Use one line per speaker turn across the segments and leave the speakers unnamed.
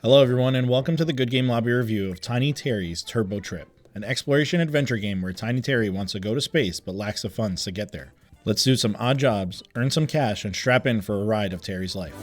Hello everyone and welcome to the Good Game Lobby review of Tiny Terry's Turbo Trip, an exploration adventure game where Tiny Terry wants to go to space but lacks the funds to get there. Let's do some odd jobs, earn some cash, and strap in for a ride of Terry's life.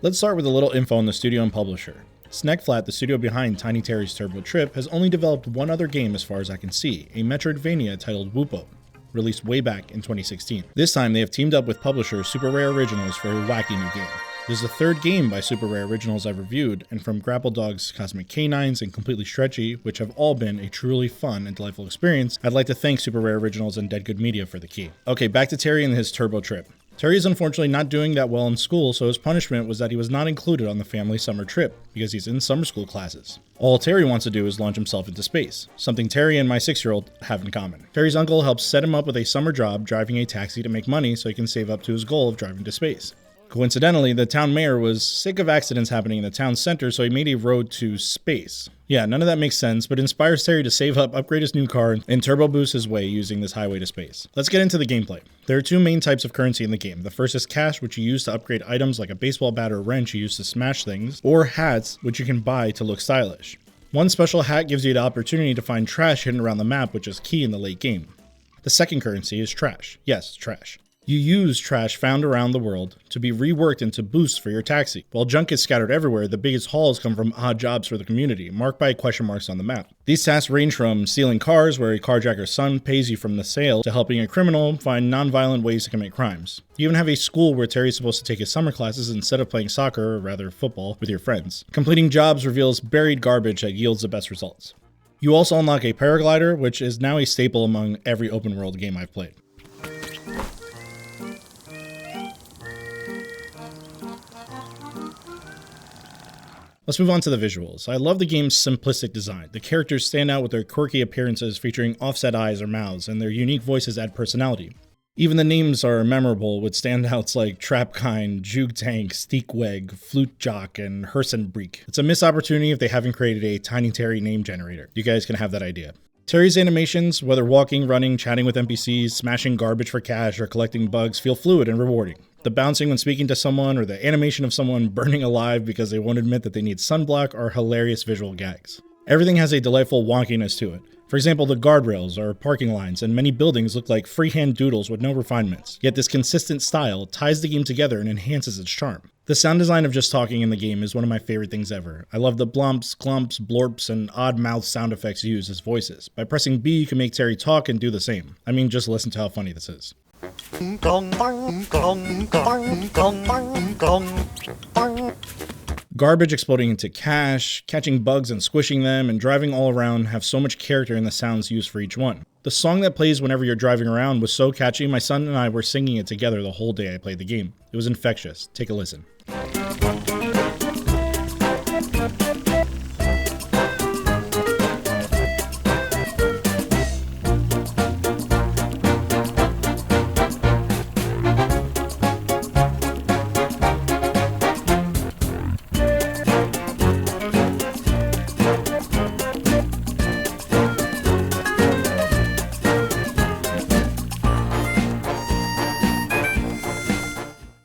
Let's start with a little info on the studio and publisher. Snekflat, the studio behind Tiny Terry's Turbo Trip, has only developed one other game as far as I can see, a Metroidvania titled Woopo, released way back in 2016. This time they have teamed up with publisher Super Rare Originals for a wacky new game. This is the third game by Super Rare Originals I've reviewed, and from Grapple Dog's Cosmic Canines and Completely Stretchy, which have all been a truly fun and delightful experience, I'd like to thank Super Rare Originals and Dead Good Media for the key. Okay, back to Terry and his Turbo Trip. Terry is unfortunately not doing that well in school, so his punishment was that he was not included on the family summer trip, because he's in summer school classes. All Terry wants to do is launch himself into space, something Terry and my 6-year-old have in common. Terry's uncle helps set him up with a summer job driving a taxi to make money so he can save up to his goal of driving to space. Coincidentally, the town mayor was sick of accidents happening in the town center, so he made a road to space. Yeah, none of that makes sense, but inspires Terry to save up, upgrade his new car, and turbo boost his way using this highway to space. Let's get into the gameplay. There are two main types of currency in the game. The first is cash, which you use to upgrade items like a baseball bat or wrench you use to smash things, or hats, which you can buy to look stylish. One special hat gives you the opportunity to find trash hidden around the map, which is key in the late game. The second currency is trash. Yes, trash. You use trash found around the world to be reworked into boosts for your taxi. While junk is scattered everywhere, the biggest hauls come from odd jobs for the community, marked by question marks on the map. These tasks range from stealing cars, where a carjacker's son pays you from the sale, to helping a criminal find non-violent ways to commit crimes. You even have a school where Terry's supposed to take his summer classes instead of playing soccer, or rather football, with your friends. Completing jobs reveals buried garbage that yields the best results. You also unlock a paraglider, which is now a staple among every open world game I've played. Let's move on to the visuals. I love the game's simplistic design. The characters stand out with their quirky appearances featuring offset eyes or mouths, and their unique voices add personality. Even the names are memorable with standouts like Trapkind, Juke Tank, Steakweg, Flute Jock, and Hersenbreek. It's a missed opportunity if they haven't created a Tiny Terry name generator. You guys can have that idea. Terry's animations, whether walking, running, chatting with NPCs, smashing garbage for cash, or collecting bugs, feel fluid and rewarding. The bouncing when speaking to someone, or the animation of someone burning alive because they won't admit that they need sunblock, are hilarious visual gags. Everything has a delightful wonkiness to it. For example, the guardrails or parking lines and many buildings look like freehand doodles with no refinements, yet this consistent style ties the game together and enhances its charm. The sound design of just talking in the game is one of my favorite things ever. I love the blumps, clumps, blorps, and odd mouth sound effects used as voices. By pressing B, you can make Terry talk and do the same. I mean, just listen to how funny this is. Garbage exploding into cash, catching bugs and squishing them, and driving all around have so much character in the sounds used for each one. The song that plays whenever you're driving around was so catchy, my son and I were singing it together the whole day I played the game. It was infectious. Take a listen.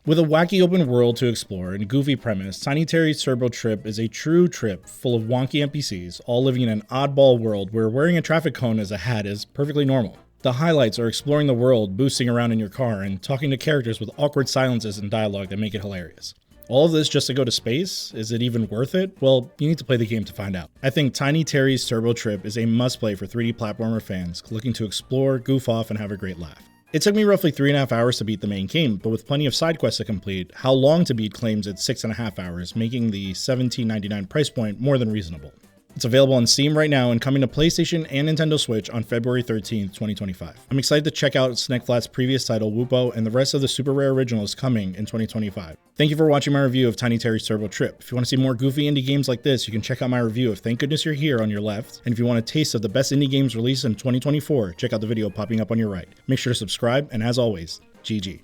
With a wacky open world to explore and goofy premise, Tiny Terry's Turbo Trip is a true trip full of wonky NPCs, all living in an oddball world where wearing a traffic cone as a hat is perfectly normal. The highlights are exploring the world, boosting around in your car, and talking to characters with awkward silences and dialogue that make it hilarious. All of this just to go to space? Is it even worth it? Well, you need to play the game to find out. I think Tiny Terry's Turbo Trip is a must-play for 3D platformer fans looking to explore, goof off, and have a great laugh. It took me roughly 3.5 hours to beat the main game, but with plenty of side quests to complete, How Long to Beat claims it's 6.5 hours, making the $17.99 price point more than reasonable. It's available on Steam right now and coming to PlayStation and Nintendo Switch on February 13th, 2025. I'm excited to check out Snekflat's previous title, Woopo, and the rest of the Super Rare originals coming in 2025. Thank you for watching my review of Tiny Terry's Turbo Trip. If you want to see more goofy indie games like this, you can check out my review of Thank Goodness You're Here on your left, and if you want a taste of the best indie games released in 2024, check out the video popping up on your right. Make sure to subscribe, and as always, GG.